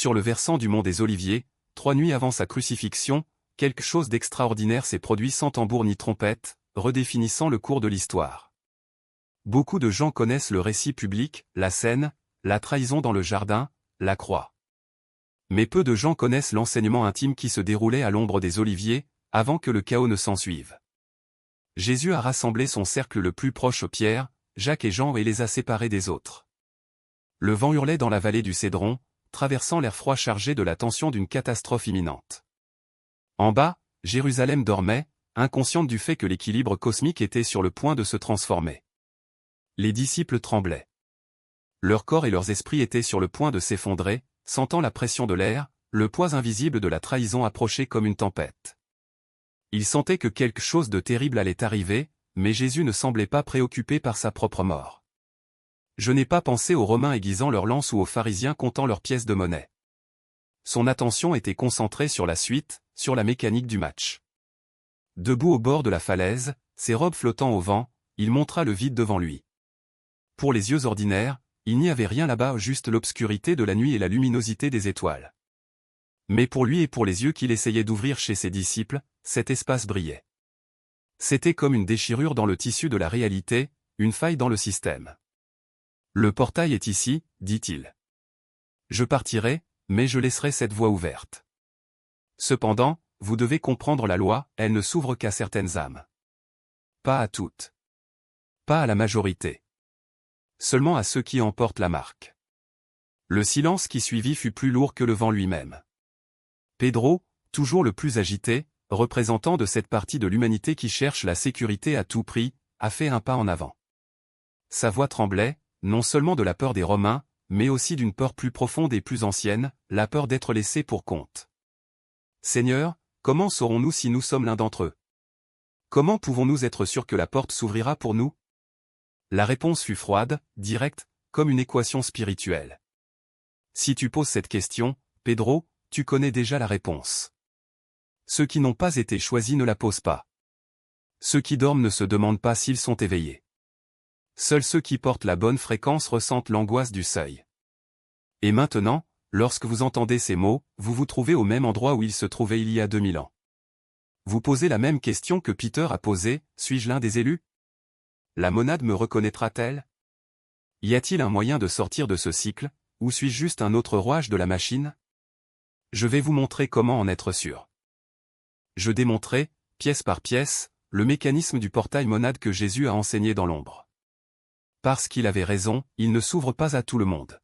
Sur le versant du mont des Oliviers, 3 nuits avant sa crucifixion, quelque chose d'extraordinaire s'est produit sans tambour ni trompette, redéfinissant le cours de l'histoire. Beaucoup de gens connaissent le récit public, la scène, la trahison dans le jardin, la croix. Mais peu de gens connaissent l'enseignement intime qui se déroulait à l'ombre des Oliviers, avant que le chaos ne s'ensuive. Jésus a rassemblé son cercle le plus proche Pierre, Jacques et Jean et les a séparés des autres. Le vent hurlait dans la vallée du Cédron, traversant l'air froid chargé de la tension d'une catastrophe imminente. En bas, Jérusalem dormait, inconsciente du fait que l'équilibre cosmique était sur le point de se transformer. Les disciples tremblaient. Leurs corps et leurs esprits étaient sur le point de s'effondrer, sentant la pression de l'air, le poids invisible de la trahison approcher comme une tempête. Ils sentaient que quelque chose de terrible allait arriver, mais Jésus ne semblait pas préoccupé par sa propre mort. Je n'ai pas pensé aux Romains aiguisant leurs lances ou aux pharisiens comptant leurs pièces de monnaie. Son attention était concentrée sur la suite, sur la mécanique du match. Debout au bord de la falaise, ses robes flottant au vent, il montra le vide devant lui. Pour les yeux ordinaires, il n'y avait rien là-bas, juste l'obscurité de la nuit et la luminosité des étoiles. Mais pour lui et pour les yeux qu'il essayait d'ouvrir chez ses disciples, cet espace brillait. C'était comme une déchirure dans le tissu de la réalité, une faille dans le système. Le portail est ici, dit-il. Je partirai, mais je laisserai cette voie ouverte. Cependant, vous devez comprendre la loi, elle ne s'ouvre qu'à certaines âmes. Pas à toutes. Pas à la majorité. Seulement à ceux qui en portent la marque. Le silence qui suivit fut plus lourd que le vent lui-même. Pedro, toujours le plus agité, représentant de cette partie de l'humanité qui cherche la sécurité à tout prix, a fait un pas en avant. Sa voix tremblait, non seulement de la peur des Romains, mais aussi d'une peur plus profonde et plus ancienne, la peur d'être laissé pour compte. Seigneur, comment saurons-nous si nous sommes l'un d'entre eux? Comment pouvons-nous être sûrs que la porte s'ouvrira pour nous? La réponse fut froide, directe, comme une équation spirituelle. Si tu poses cette question, Pedro, tu connais déjà la réponse. Ceux qui n'ont pas été choisis ne la posent pas. Ceux qui dorment ne se demandent pas s'ils sont éveillés. Seuls ceux qui portent la bonne fréquence ressentent l'angoisse du seuil. Et maintenant, lorsque vous entendez ces mots, vous vous trouvez au même endroit où ils se trouvaient il y a 2000 ans. Vous posez la même question que Peter a posée, suis-je l'un des élus? La monade me reconnaîtra-t-elle? Y a-t-il un moyen de sortir de ce cycle, ou suis-je juste un autre rouage de la machine? Je vais vous montrer comment en être sûr. Je démontrai, pièce par pièce, le mécanisme du portail monade que Jésus a enseigné dans l'ombre. Parce qu'il avait raison, il ne s'ouvre pas à tout le monde.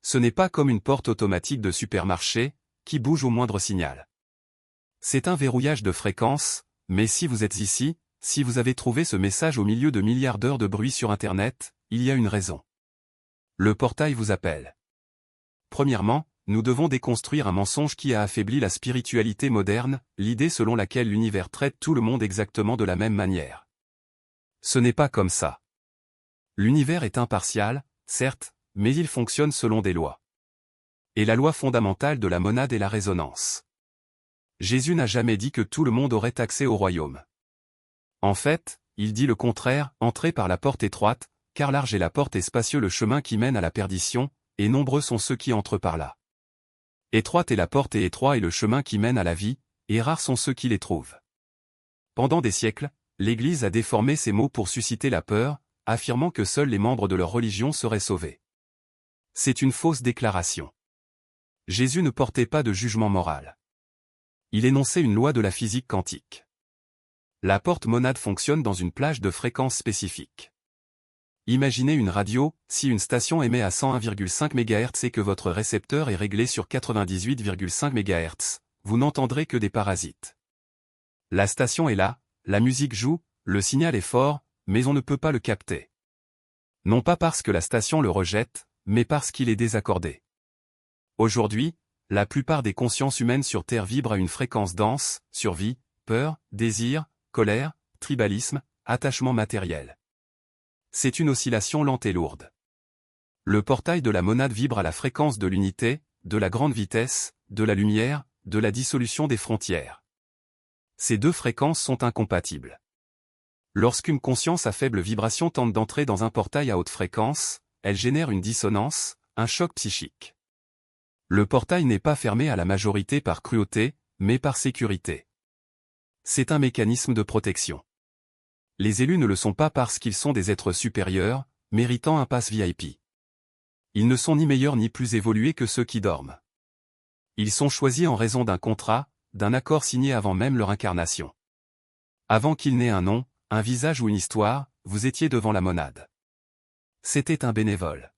Ce n'est pas comme une porte automatique de supermarché, qui bouge au moindre signal. C'est un verrouillage de fréquence, mais si vous êtes ici, si vous avez trouvé ce message au milieu de milliards d'heures de bruit sur Internet, il y a une raison. Le portail vous appelle. Premièrement, nous devons déconstruire un mensonge qui a affaibli la spiritualité moderne, l'idée selon laquelle l'univers traite tout le monde exactement de la même manière. Ce n'est pas comme ça. L'univers est impartial, certes, mais il fonctionne selon des lois. Et la loi fondamentale de la monade est la résonance. Jésus n'a jamais dit que tout le monde aurait accès au royaume. En fait, il dit le contraire, entrez par la porte étroite, car large est la porte et spacieux le chemin qui mène à la perdition, et nombreux sont ceux qui entrent par là. Étroite est la porte et étroit est le chemin qui mène à la vie, et rares sont ceux qui les trouvent. Pendant des siècles, l'Église a déformé ces mots pour susciter la peur, affirmant que seuls les membres de leur religion seraient sauvés. C'est une fausse déclaration. Jésus ne portait pas de jugement moral. Il énonçait une loi de la physique quantique. La porte monade fonctionne dans une plage de fréquences spécifiques. Imaginez une radio, si une station émet à 101,5 MHz et que votre récepteur est réglé sur 98,5 MHz, vous n'entendrez que des parasites. La station est là, la musique joue, le signal est fort, mais on ne peut pas le capter. Non pas parce que la station le rejette, mais parce qu'il est désaccordé. Aujourd'hui, la plupart des consciences humaines sur Terre vibrent à une fréquence dense, survie, peur, désir, colère, tribalisme, attachement matériel. C'est une oscillation lente et lourde. Le portail de la monade vibre à la fréquence de l'unité, de la grande vitesse, de la lumière, de la dissolution des frontières. Ces deux fréquences sont incompatibles. Lorsqu'une conscience à faible vibration tente d'entrer dans un portail à haute fréquence, elle génère une dissonance, un choc psychique. Le portail n'est pas fermé à la majorité par cruauté, mais par sécurité. C'est un mécanisme de protection. Les élus ne le sont pas parce qu'ils sont des êtres supérieurs, méritant un pass VIP. Ils ne sont ni meilleurs ni plus évolués que ceux qui dorment. Ils sont choisis en raison d'un contrat, d'un accord signé avant même leur incarnation. Avant qu'il n'ait un nom, un visage ou une histoire, vous étiez devant la monade. C'était un bénévole.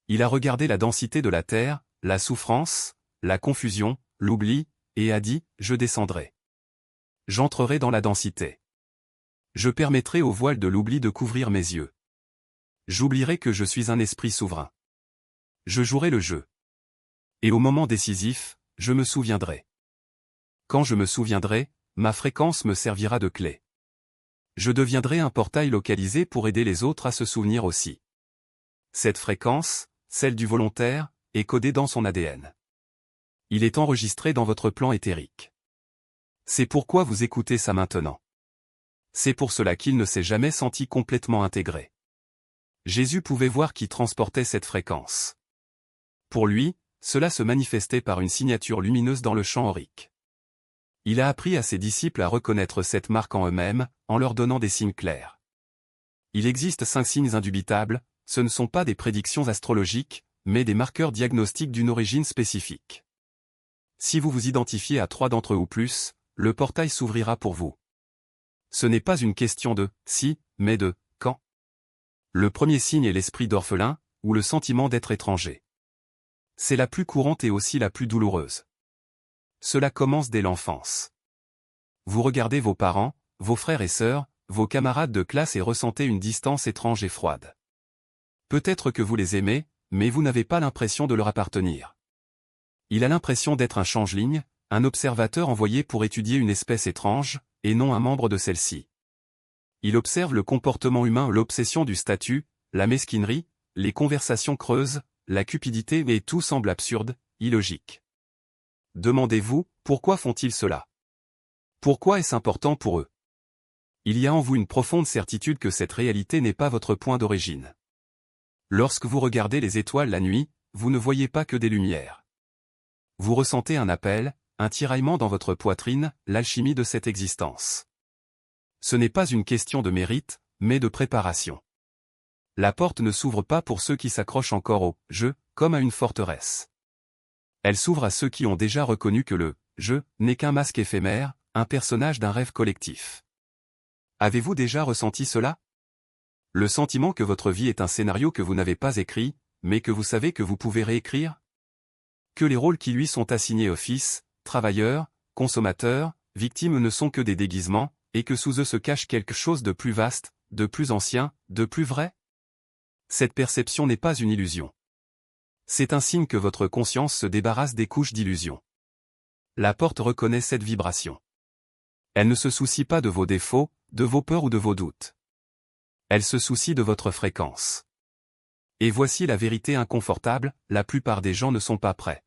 Il a regardé la densité de la terre, la souffrance, la confusion, l'oubli, et a dit, je descendrai. J'entrerai dans la densité. Je permettrai au voile de l'oubli de couvrir mes yeux. J'oublierai que je suis un esprit souverain. Je jouerai le jeu. Et au moment décisif, je me souviendrai. Quand je me souviendrai, ma fréquence me servira de clé. Je deviendrai un portail localisé pour aider les autres à se souvenir aussi. Cette fréquence, celle du volontaire, est codée dans son ADN. Il est enregistré dans votre plan éthérique. C'est pourquoi vous écoutez ça maintenant. C'est pour cela qu'il ne s'est jamais senti complètement intégré. Jésus pouvait voir qui transportait cette fréquence. Pour lui, cela se manifestait par une signature lumineuse dans le champ aurique. Il a appris à ses disciples à reconnaître cette marque en eux-mêmes, en leur donnant des signes clairs. Il existe 5 signes indubitables, ce ne sont pas des prédictions astrologiques, mais des marqueurs diagnostiques d'une origine spécifique. Si vous vous identifiez à 3 d'entre eux ou plus, le portail s'ouvrira pour vous. Ce n'est pas une question de « si », mais de « quand ». Le premier signe est l'esprit d'orphelin, ou le sentiment d'être étranger. C'est la plus courante et aussi la plus douloureuse. Cela commence dès l'enfance. Vous regardez vos parents, vos frères et sœurs, vos camarades de classe et ressentez une distance étrange et froide. Peut-être que vous les aimez, mais vous n'avez pas l'impression de leur appartenir. Il a l'impression d'être un changeling, un observateur envoyé pour étudier une espèce étrange, et non un membre de celle-ci. Il observe le comportement humain, l'obsession du statut, la mesquinerie, les conversations creuses, la cupidité, mais tout semble absurde, illogique. Demandez-vous, pourquoi font-ils cela? Pourquoi est-ce important pour eux? Il y a en vous une profonde certitude que cette réalité n'est pas votre point d'origine. Lorsque vous regardez les étoiles la nuit, vous ne voyez pas que des lumières. Vous ressentez un appel, un tiraillement dans votre poitrine, l'alchimie de cette existence. Ce n'est pas une question de mérite, mais de préparation. La porte ne s'ouvre pas pour ceux qui s'accrochent encore au « je », comme à une forteresse. Elle s'ouvre à ceux qui ont déjà reconnu que le « je » n'est qu'un masque éphémère, un personnage d'un rêve collectif. Avez-vous déjà ressenti cela? Le sentiment que votre vie est un scénario que vous n'avez pas écrit, mais que vous savez que vous pouvez réécrire? Que les rôles qui lui sont assignés office, travailleur, consommateur, victime ne sont que des déguisements, et que sous eux se cache quelque chose de plus vaste, de plus ancien, de plus vrai? Cette perception n'est pas une illusion. C'est un signe que votre conscience se débarrasse des couches d'illusions. La porte reconnaît cette vibration. Elle ne se soucie pas de vos défauts, de vos peurs ou de vos doutes. Elle se soucie de votre fréquence. Et voici la vérité inconfortable, la plupart des gens ne sont pas prêts.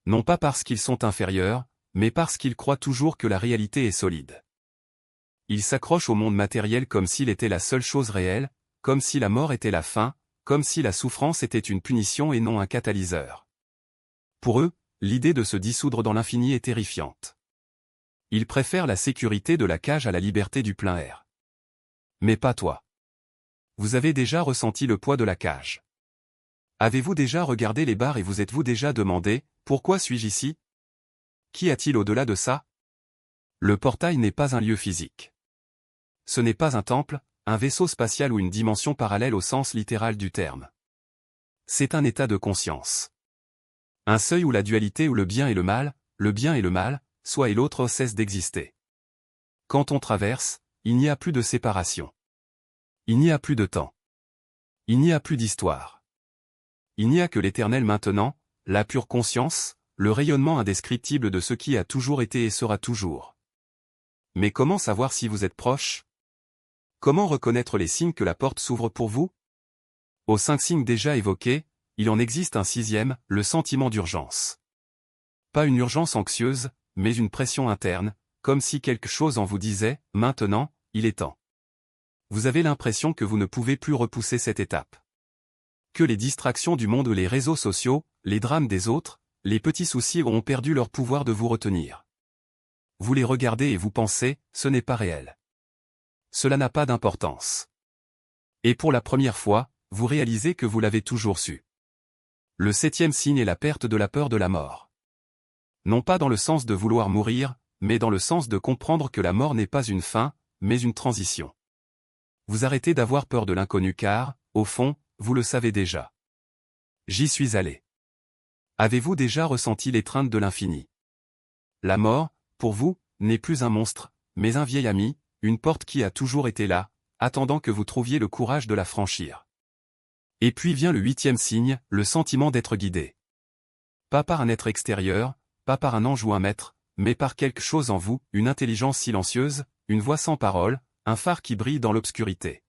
Non pas parce qu'ils sont inférieurs, mais parce qu'ils croient toujours que la réalité est solide. Ils s'accrochent au monde matériel comme s'il était la seule chose réelle, comme si la mort était la fin, comme si la souffrance était une punition et non un catalyseur. Pour eux, l'idée de se dissoudre dans l'infini est terrifiante. Ils préfèrent la sécurité de la cage à la liberté du plein air. Mais pas toi. Vous avez déjà ressenti le poids de la cage. Avez-vous déjà regardé les barres et vous êtes-vous déjà demandé, pourquoi suis-je ici? Qu'y a-t-il au-delà de ça? Le portail n'est pas un lieu physique. Ce n'est pas un temple, un vaisseau spatial ou une dimension parallèle au sens littéral du terme. C'est un état de conscience. Un seuil où la dualité ou le bien et le mal, soit et l'autre cesse d'exister. Quand on traverse, il n'y a plus de séparation. Il n'y a plus de temps. Il n'y a plus d'histoire. Il n'y a que l'éternel maintenant, la pure conscience, le rayonnement indescriptible de ce qui a toujours été et sera toujours. Mais comment savoir si vous êtes proche? Comment reconnaître les signes que la porte s'ouvre pour vous? Aux 5 signes déjà évoqués, il en existe un 6e, le sentiment d'urgence. Pas une urgence anxieuse, mais une pression interne, comme si quelque chose en vous disait « Maintenant, il est temps ». Vous avez l'impression que vous ne pouvez plus repousser cette étape. Que les distractions du monde ou les réseaux sociaux, les drames des autres, les petits soucis ont perdu leur pouvoir de vous retenir. Vous les regardez et vous pensez, ce n'est pas réel. Cela n'a pas d'importance. Et pour la première fois, vous réalisez que vous l'avez toujours su. Le 7e signe est la perte de la peur de la mort. Non pas dans le sens de vouloir mourir, mais dans le sens de comprendre que la mort n'est pas une fin, mais une transition. Vous arrêtez d'avoir peur de l'inconnu car, au fond, vous le savez déjà. J'y suis allé. Avez-vous déjà ressenti l'étreinte de l'infini? La mort, pour vous, n'est plus un monstre, mais un vieil ami, une porte qui a toujours été là, attendant que vous trouviez le courage de la franchir. Et puis vient le 8e signe, le sentiment d'être guidé. Pas par un être extérieur, pas par un ange ou un maître, mais par quelque chose en vous, une intelligence silencieuse, une voix sans parole, un phare qui brille dans l'obscurité.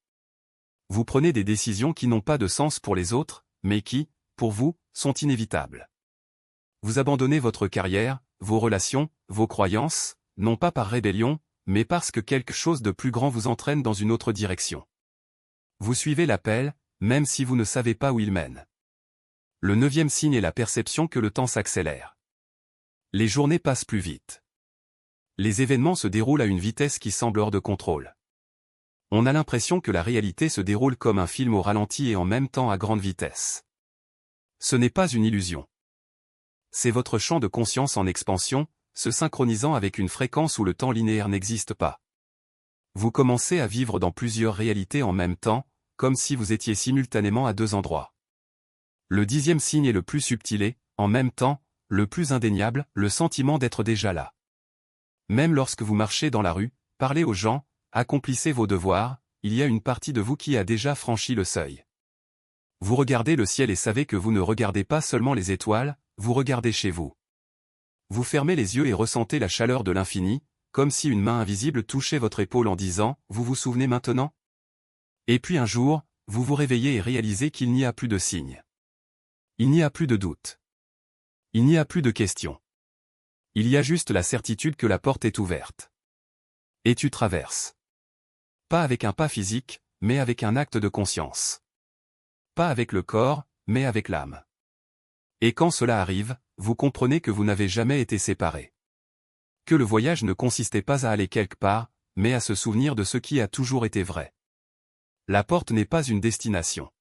Vous prenez des décisions qui n'ont pas de sens pour les autres, mais qui, pour vous, sont inévitables. Vous abandonnez votre carrière, vos relations, vos croyances, non pas par rébellion, mais parce que quelque chose de plus grand vous entraîne dans une autre direction. Vous suivez l'appel, même si vous ne savez pas où il mène. Le 9e signe est la perception que le temps s'accélère. Les journées passent plus vite. Les événements se déroulent à une vitesse qui semble hors de contrôle. On a l'impression que la réalité se déroule comme un film au ralenti et en même temps à grande vitesse. Ce n'est pas une illusion. C'est votre champ de conscience en expansion, se synchronisant avec une fréquence où le temps linéaire n'existe pas. Vous commencez à vivre dans plusieurs réalités en même temps, comme si vous étiez simultanément à 2 endroits. Le 10e signe est le plus subtil et, en même temps, le plus indéniable, le sentiment d'être déjà là. Même lorsque vous marchez dans la rue, parlez aux gens, accomplissez vos devoirs, il y a une partie de vous qui a déjà franchi le seuil. Vous regardez le ciel et savez que vous ne regardez pas seulement les étoiles, vous regardez chez vous. Vous fermez les yeux et ressentez la chaleur de l'infini, comme si une main invisible touchait votre épaule en disant « Vous vous souvenez maintenant ?» Et puis un jour, vous vous réveillez et réalisez qu'il n'y a plus de signes. Il n'y a plus de doute. Il n'y a plus de questions. Il y a juste la certitude que la porte est ouverte. Et tu traverses. Pas avec un pas physique, mais avec un acte de conscience. Pas avec le corps, mais avec l'âme. Et quand cela arrive, vous comprenez que vous n'avez jamais été séparés. Que le voyage ne consistait pas à aller quelque part, mais à se souvenir de ce qui a toujours été vrai. La porte n'est pas une destination.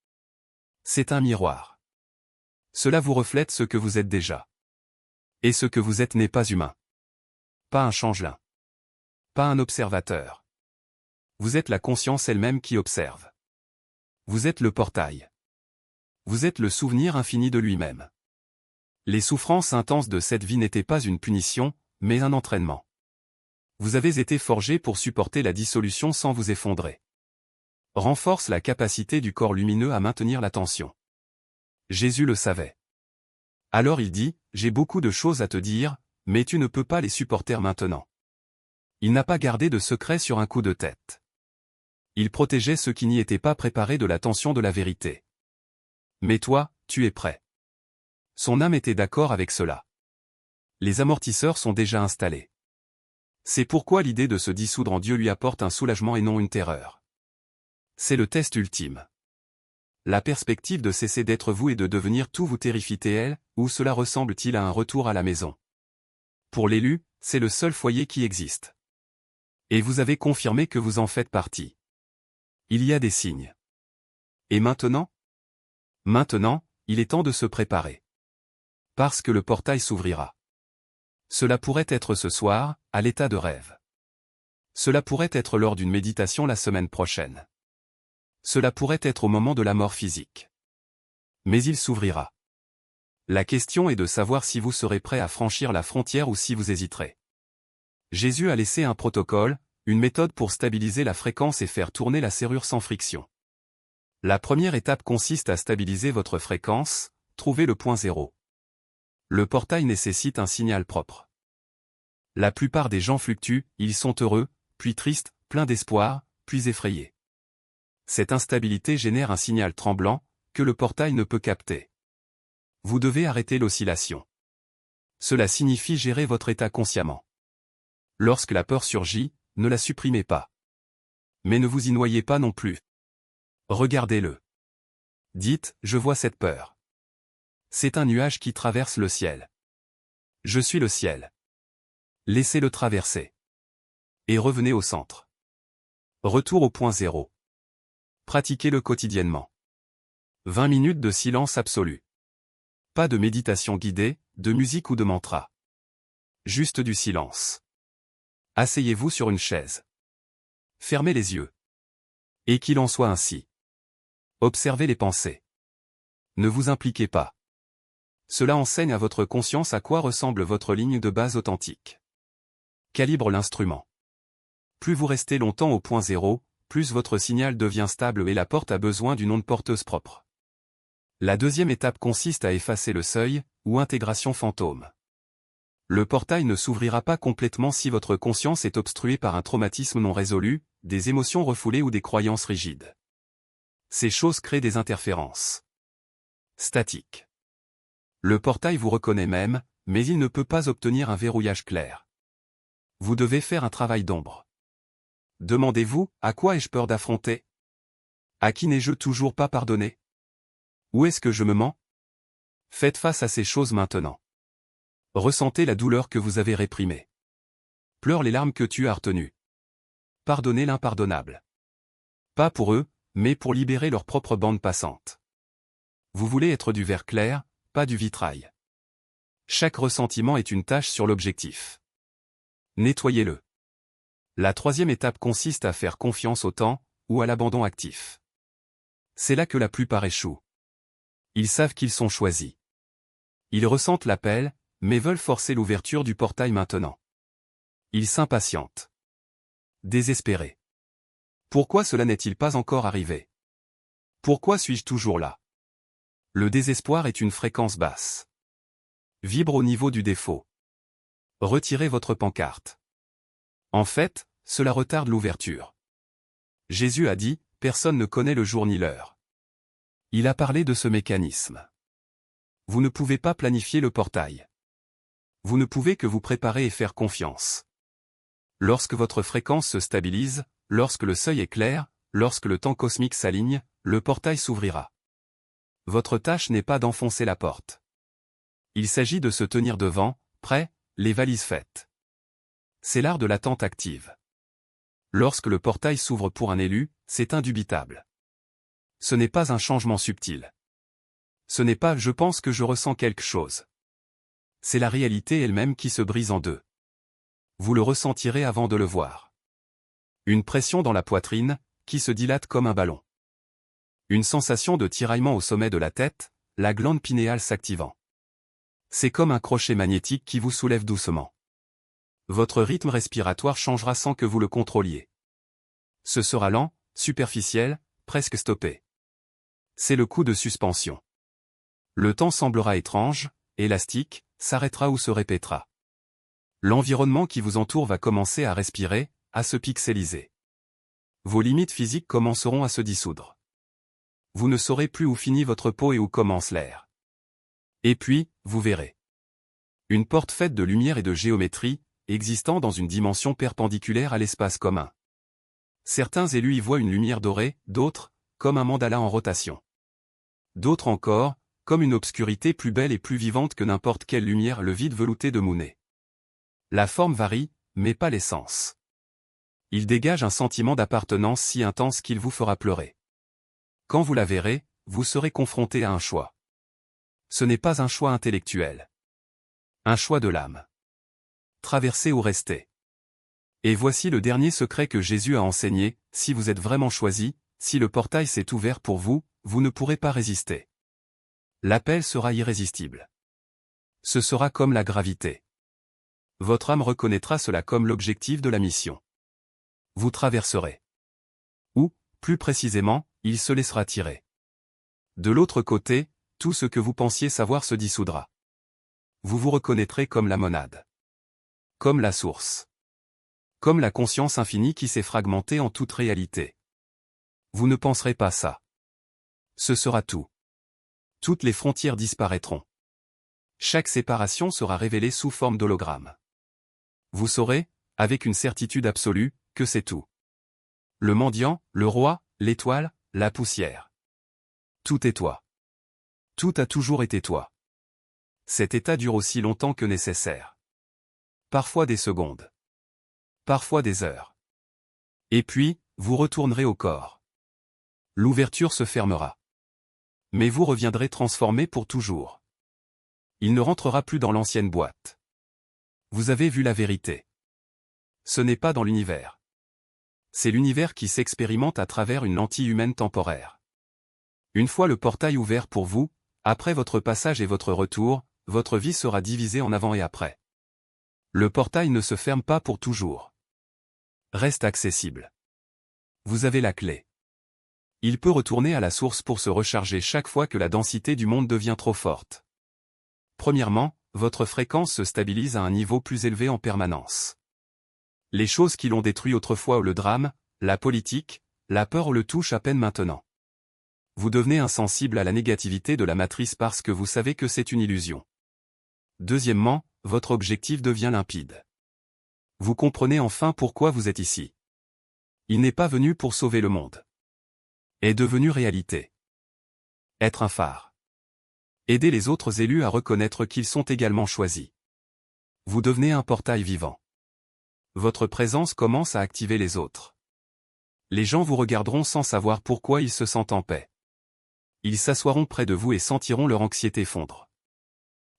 C'est un miroir. Cela vous reflète ce que vous êtes déjà. Et ce que vous êtes n'est pas humain. Pas un changelin. Pas un observateur. Vous êtes la conscience elle-même qui observe. Vous êtes le portail. Vous êtes le souvenir infini de lui-même. Les souffrances intenses de cette vie n'étaient pas une punition, mais un entraînement. Vous avez été forgé pour supporter la dissolution sans vous effondrer. Renforce la capacité du corps lumineux à maintenir l'attention. Jésus le savait. Alors il dit, « J'ai beaucoup de choses à te dire, mais tu ne peux pas les supporter maintenant. » Il n'a pas gardé de secret sur un coup de tête. Il protégeait ceux qui n'y étaient pas préparés de la tension de la vérité. Mais toi, tu es prêt. Son âme était d'accord avec cela. Les amortisseurs sont déjà installés. C'est pourquoi l'idée de se dissoudre en Dieu lui apporte un soulagement et non une terreur. C'est le test ultime. La perspective de cesser d'être vous et de devenir tout vous terrifie-t-elle, ou cela ressemble-t-il à un retour à la maison? Pour l'élu, c'est le seul foyer qui existe. Et vous avez confirmé que vous en faites partie. Il y a des signes. Et maintenant? Maintenant, il est temps de se préparer. Parce que le portail s'ouvrira. Cela pourrait être ce soir, à l'état de rêve. Cela pourrait être lors d'une méditation la semaine prochaine. Cela pourrait être au moment de la mort physique. Mais il s'ouvrira. La question est de savoir si vous serez prêt à franchir la frontière ou si vous hésiterez. Jésus a laissé un protocole, une méthode pour stabiliser la fréquence et faire tourner la serrure sans friction. La première étape consiste à stabiliser votre fréquence, trouver le point zéro. Le portail nécessite un signal propre. La plupart des gens fluctuent, ils sont heureux, puis tristes, pleins d'espoir, puis effrayés. Cette instabilité génère un signal tremblant, que le portail ne peut capter. Vous devez arrêter l'oscillation. Cela signifie gérer votre état consciemment. Lorsque la peur surgit, ne la supprimez pas. Mais ne vous y noyez pas non plus. Regardez-le. Dites, je vois cette peur. C'est un nuage qui traverse le ciel. Je suis le ciel. Laissez-le traverser. Et revenez au centre. Retour au point zéro. Pratiquez-le quotidiennement. 20 minutes de silence absolu. Pas de méditation guidée, de musique ou de mantra. Juste du silence. Asseyez-vous sur une chaise. Fermez les yeux. Et qu'il en soit ainsi. Observez les pensées. Ne vous impliquez pas. Cela enseigne à votre conscience à quoi ressemble votre ligne de base authentique. Calibre l'instrument. Plus vous restez longtemps au point zéro, plus votre signal devient stable et la porte a besoin d'une onde porteuse propre. La deuxième étape consiste à effacer le seuil, ou intégration fantôme. Le portail ne s'ouvrira pas complètement si votre conscience est obstruée par un traumatisme non résolu, des émotions refoulées ou des croyances rigides. Ces choses créent des interférences statiques. Le portail vous reconnaît même, mais il ne peut pas obtenir un verrouillage clair. Vous devez faire un travail d'ombre. Demandez-vous, à quoi ai-je peur d'affronter? À qui n'ai-je toujours pas pardonné? Où est-ce que je me mens? Faites face à ces choses maintenant. Ressentez la douleur que vous avez réprimée. Pleure les larmes que tu as retenues. Pardonnez l'impardonnable. Pas pour eux, mais pour libérer leur propre bande passante. Vous voulez être du verre clair, pas du vitrail. Chaque ressentiment est une tâche sur l'objectif. Nettoyez-le. La troisième étape consiste à faire confiance au temps, ou à l'abandon actif. C'est là que la plupart échouent. Ils savent qu'ils sont choisis. Ils ressentent l'appel, mais veulent forcer l'ouverture du portail maintenant. Ils s'impatientent. Désespérés. Pourquoi cela n'est-il pas encore arrivé? Pourquoi suis-je toujours là? Le désespoir est une fréquence basse. Vibre au niveau du défaut. Retirez votre pancarte. En fait, cela retarde l'ouverture. Jésus a dit, personne ne connaît le jour ni l'heure. Il a parlé de ce mécanisme. Vous ne pouvez pas planifier le portail. Vous ne pouvez que vous préparer et faire confiance. Lorsque votre fréquence se stabilise, lorsque le seuil est clair, lorsque le temps cosmique s'aligne, le portail s'ouvrira. Votre tâche n'est pas d'enfoncer la porte. Il s'agit de se tenir devant, prêt, les valises faites. C'est l'art de l'attente active. Lorsque le portail s'ouvre pour un élu, c'est indubitable. Ce n'est pas un changement subtil. Ce n'est pas « je pense que je ressens quelque chose ». C'est la réalité elle-même qui se brise en deux. Vous le ressentirez avant de le voir. Une pression dans la poitrine, qui se dilate comme un ballon. Une sensation de tiraillement au sommet de la tête, la glande pinéale s'activant. C'est comme un crochet magnétique qui vous soulève doucement. Votre rythme respiratoire changera sans que vous le contrôliez. Ce sera lent, superficiel, presque stoppé. C'est le coup de suspension. Le temps semblera étrange, élastique, s'arrêtera ou se répétera. L'environnement qui vous entoure va commencer à respirer, à se pixeliser. Vos limites physiques commenceront à se dissoudre. Vous ne saurez plus où finit votre peau et où commence l'air. Et puis, vous verrez. Une porte faite de lumière et de géométrie, existant dans une dimension perpendiculaire à l'espace commun. Certains élus y voient une lumière dorée, d'autres, comme un mandala en rotation. D'autres encore, comme une obscurité plus belle et plus vivante que n'importe quelle lumière, le vide velouté de Monet. La forme varie, mais pas l'essence. Il dégage un sentiment d'appartenance si intense qu'il vous fera pleurer. Quand vous la verrez, vous serez confronté à un choix. Ce n'est pas un choix intellectuel. Un choix de l'âme. Traverser ou rester. Et voici le dernier secret que Jésus a enseigné, si vous êtes vraiment choisi, si le portail s'est ouvert pour vous, vous ne pourrez pas résister. L'appel sera irrésistible. Ce sera comme la gravité. Votre âme reconnaîtra cela comme l'objectif de la mission. Vous traverserez. Ou, plus précisément, il se laissera tirer. De l'autre côté, tout ce que vous pensiez savoir se dissoudra. Vous vous reconnaîtrez comme la monade. Comme la source. Comme la conscience infinie qui s'est fragmentée en toute réalité. Vous ne penserez pas ça. Ce sera tout. Toutes les frontières disparaîtront. Chaque séparation sera révélée sous forme d'hologramme. Vous saurez, avec une certitude absolue, que c'est tout. Le mendiant, le roi, l'étoile, la poussière. Tout est toi. Tout a toujours été toi. Cet état dure aussi longtemps que nécessaire. Parfois des secondes. Parfois des heures. Et puis, vous retournerez au corps. L'ouverture se fermera. Mais vous reviendrez transformé pour toujours. Il ne rentrera plus dans l'ancienne boîte. Vous avez vu la vérité. Ce n'est pas dans l'univers. C'est l'univers qui s'expérimente à travers une lentille humaine temporaire. Une fois le portail ouvert pour vous, après votre passage et votre retour, votre vie sera divisée en avant et après. Le portail ne se ferme pas pour toujours. Reste accessible. Vous avez la clé. Il peut retourner à la source pour se recharger chaque fois que la densité du monde devient trop forte. Premièrement, votre fréquence se stabilise à un niveau plus élevé en permanence. Les choses qui l'ont détruit autrefois ou le drame, la politique, la peur le touchent à peine maintenant. Vous devenez insensible à la négativité de la matrice parce que vous savez que c'est une illusion. Deuxièmement, votre objectif devient limpide. Vous comprenez enfin pourquoi vous êtes ici. Il n'est pas venu pour sauver le monde. Est devenu réalité. Être un phare. Aider les autres élus à reconnaître qu'ils sont également choisis. Vous devenez un portail vivant. Votre présence commence à activer les autres. Les gens vous regarderont sans savoir pourquoi ils se sentent en paix. Ils s'assoiront près de vous et sentiront leur anxiété fondre.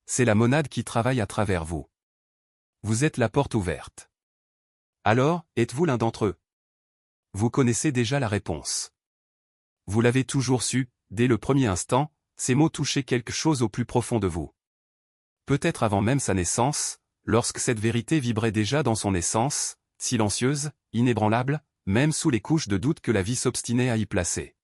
C'est la monade qui travaille à travers vous. Vous êtes la porte ouverte. Alors, êtes-vous l'un d'entre eux? Vous connaissez déjà la réponse. Vous l'avez toujours su, dès le premier instant, ces mots touchaient quelque chose au plus profond de vous. Peut-être avant même sa naissance, lorsque cette vérité vibrait déjà dans son essence, silencieuse, inébranlable, même sous les couches de doute que la vie s'obstinait à y placer.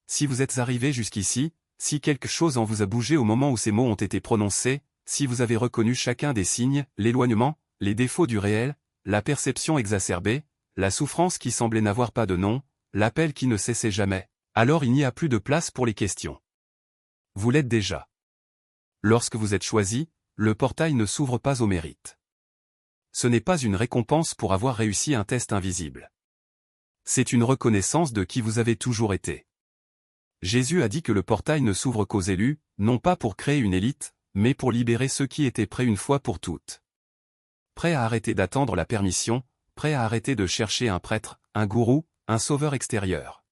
Si vous êtes arrivé jusqu'ici, si quelque chose en vous a bougé au moment où ces mots ont été prononcés, si vous avez reconnu chacun des signes, l'éloignement, les défauts du réel, la perception exacerbée, la souffrance qui semblait n'avoir pas de nom, l'appel qui ne cessait jamais, alors il n'y a plus de place pour les questions. Vous l'êtes déjà. Lorsque vous êtes choisi, le portail ne s'ouvre pas au mérite. Ce n'est pas une récompense pour avoir réussi un test invisible. C'est une reconnaissance de qui vous avez toujours été. Jésus a dit que le portail ne s'ouvre qu'aux élus, non pas pour créer une élite, mais pour libérer ceux qui étaient prêts une fois pour toutes. Prêts à arrêter d'attendre la permission, prêts à arrêter de chercher un prêtre, un gourou, un sauveur extérieur.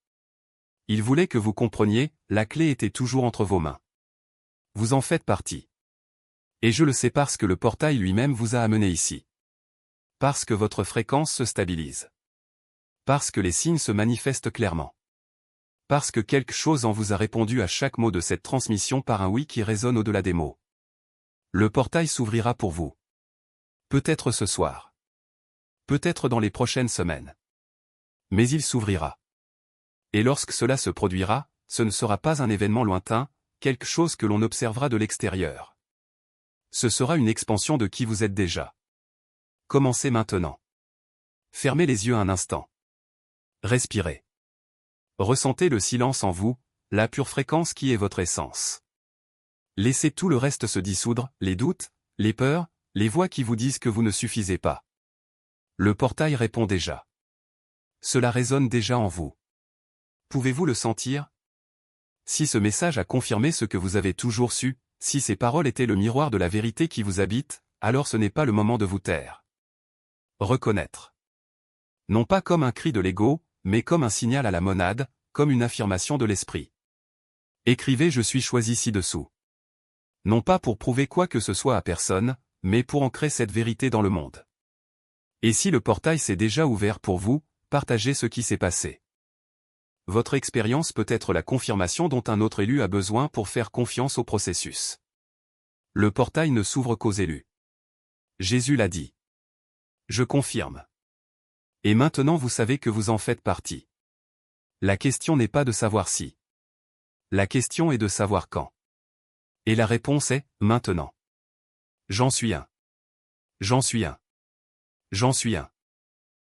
Il voulait que vous compreniez, la clé était toujours entre vos mains. Vous en faites partie. Et je le sais parce que le portail lui-même vous a amené ici. Parce que votre fréquence se stabilise. Parce que les signes se manifestent clairement. Parce que quelque chose en vous a répondu à chaque mot de cette transmission par un oui qui résonne au-delà des mots. Le portail s'ouvrira pour vous. Peut-être ce soir. Peut-être dans les prochaines semaines. Mais il s'ouvrira. Et lorsque cela se produira, ce ne sera pas un événement lointain, quelque chose que l'on observera de l'extérieur. Ce sera une expansion de qui vous êtes déjà. Commencez maintenant. Fermez les yeux un instant. Respirez. Ressentez le silence en vous, la pure fréquence qui est votre essence. Laissez tout le reste se dissoudre, les doutes, les peurs, les voix qui vous disent que vous ne suffisez pas. Le portail répond déjà. Cela résonne déjà en vous. Pouvez-vous le sentir? Si ce message a confirmé ce que vous avez toujours su, si ces paroles étaient le miroir de la vérité qui vous habite, alors ce n'est pas le moment de vous taire. Reconnaître. Non pas comme un cri de l'ego, mais comme un signal à la monade, comme une affirmation de l'esprit. Écrivez « Je suis choisi ci-dessous ». Non pas pour prouver quoi que ce soit à personne, mais pour ancrer cette vérité dans le monde. Et si le portail s'est déjà ouvert pour vous, partagez ce qui s'est passé. Votre expérience peut être la confirmation dont un autre élu a besoin pour faire confiance au processus. Le portail ne s'ouvre qu'aux élus. Jésus l'a dit. Je confirme. Et maintenant vous savez que vous en faites partie. La question n'est pas de savoir si. La question est de savoir quand. Et la réponse est « maintenant ». J'en suis un. J'en suis un. J'en suis un.